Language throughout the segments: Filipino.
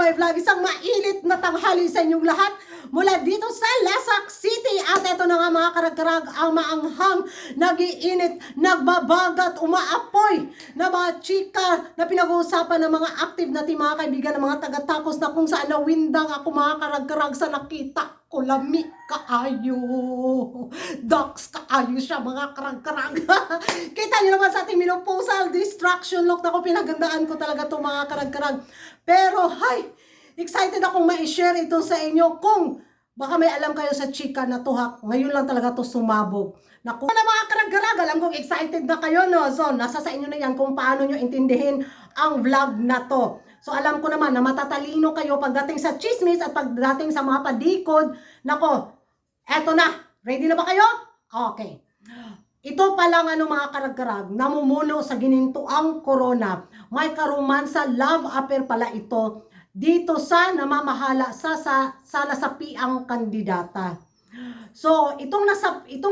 my vlog. Isang mainit na tanghali sa inyong lahat mula dito sa Lasak City. At ito na nga mga karag-karag, ang maanghang, nagiinit, nagbabagat, umaapoy na mga chika na pinag-uusapan ng mga active natin mga kaibigan, ng mga taga-takos na kung saan nawindang ako mga karag-karag sa nakita ko. Lami kaayo, docs kaayo siya mga karag-karag. Kita nyo naman sa ating menopausal distraction look na ko, pinagandaan ko talaga itong mga karag-karag. Pero hay, excited akong ma-share ito sa inyo. Kung baka may alam kayo sa chika na to ha, ngayon lang talaga to sumabog. Naku, na mga karag-karag, alam kong excited na kayo, no? So, nasa sa inyo na yan kung paano nyo intindihin ang vlog na to. So, alam ko naman na matatalino kayo pagdating sa chismis at pagdating sa mga padikod. Nako, eto na. Ready na ba kayo? Okay. Ito palang mga karag-karag, namumuno sa ginintuang corona. May karomansa love affair pala ito dito sa namamahala sa nasapiang kandidata. So, itong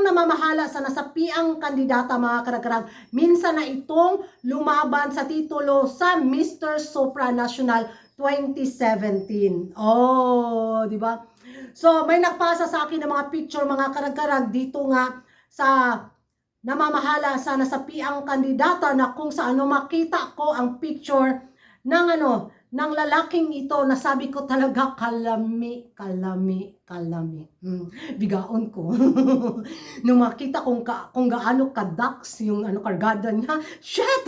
namamahala sa nasapiang kandidata mga karag-karag, minsan na itong lumaban sa titulo sa Mr. Supranational 2017. Oh, di ba? So, may nagpasa sa akin ng mga picture mga karag-karag dito nga sa namamahala sa nasapiang kandidata na kung saan makita ko ang picture ng ng lalaking ito na sabi ko talaga kalami. Bigaon ko. Nung makita kung gaano ka-ducks yung kargada niya, shit!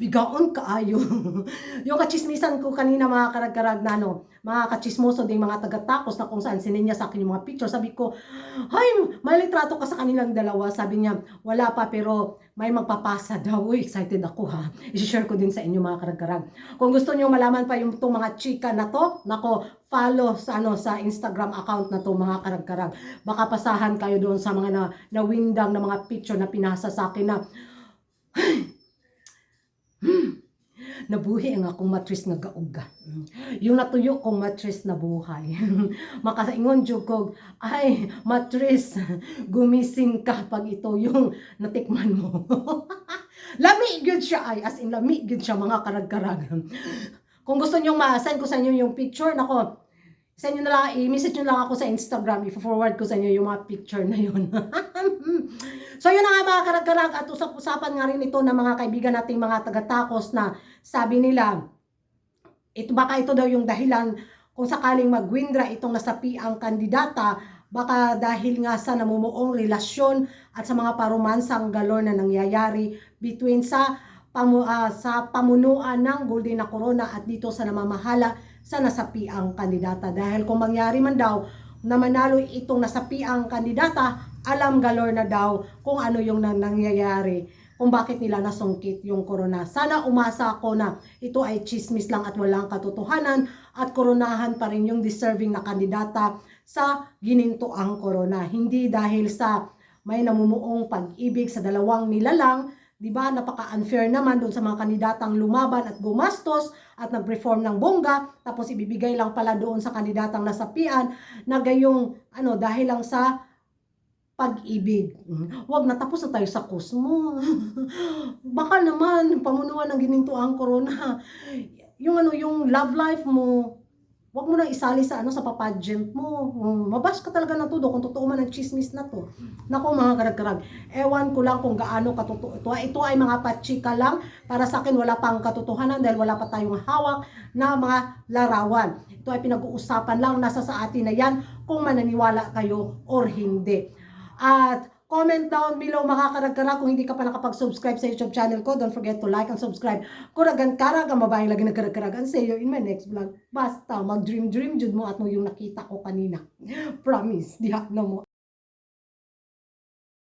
Bigaon kaayo. Yung kachismisan ko kanina mga karag-karag na mga kachismoso ding mga taga-takos na kung saan sininya sa akin yung mga picture. Sabi ko, ay, may litrato ka sa kanilang dalawa. Sabi niya, wala pa pero may magpapasa daw. Uy, excited ako ha. I-share ko din sa inyo mga karag-karag. Kung gusto niyo malaman pa yung itong mga chika na to, nako, follow sa Instagram account na to mga karag-karag. Baka pasahan kayo doon sa mga nawindang na mga picture na pinasa sa akin na nabuhi ang akong matris nga gauga. Yung natuyo kong matris na buhay. Makaingon jud ko, ay matris, gumising ka pag ito yung natikman mo. Lami gyud siya ay, as in lami gyud siya mga karag-karag. Kung gusto niyo ma-send ko sa inyo yung picture, nako, sa inyo na lang, i-message nyo lang ako sa Instagram, i-forward ko sa inyo yung mga picture na yun. So yun na nga mga karag-karag, at usap-usapan nga rin ito ng mga kaibigan nating mga taga-takos na sabi nila, baka ito daw yung dahilan kung sakaling mag-windra itong nasapiang kandidata, baka dahil nga sa namumuong relasyon at sa mga parumansang galor na nangyayari between sa pamunuan ng Golden na Corona at dito sa namamahala sa nasapiang kandidata. Dahil kung mangyari man daw na manalo itong nasapiang kandidata, alam galor na daw kung ano yung nangyayari, kung bakit nila nasungkit yung corona. Sana umasa ako na ito ay chismis lang at walang katotohanan at koronahan pa rin yung deserving na kandidata sa ginintuang corona. Hindi dahil sa may namumuong pag-ibig sa dalawang nilalang. Diba, napaka-unfair naman doon sa mga kandidatang lumaban at gumastos at nag-perform ng bongga, tapos ibibigay lang pala doon sa kandidatang nasapian na gayong dahil lang sa pag-ibig. Wag na, tapos na tayo sa kusmo. Baka naman pamunuan ng ginintuang corona. Yung love life mo, wag mo na isali sa sa papageant mo. Mabash ka talaga na todo kung totoo man ang chismis na to. Nako mga karag-karag, ewan ko lang kung gaano katotoo ito. Ito ay mga pachika lang. Para sa akin wala pang katotohanan dahil wala pa tayong hawak na mga larawan. Ito ay pinag-uusapan lang, nasa sa atin na yan kung mananiwala kayo or hindi. At comment down below mga karag-karag kung hindi ka pa nakapag-subscribe sa YouTube channel ko. Don't forget to like and subscribe. Kuragan-karag ang babaeng lagi nagkarag-karag. And see you in my next vlog. Basta mag-dream jud mo at mo yung nakita ko kanina. Promise, diha na mo.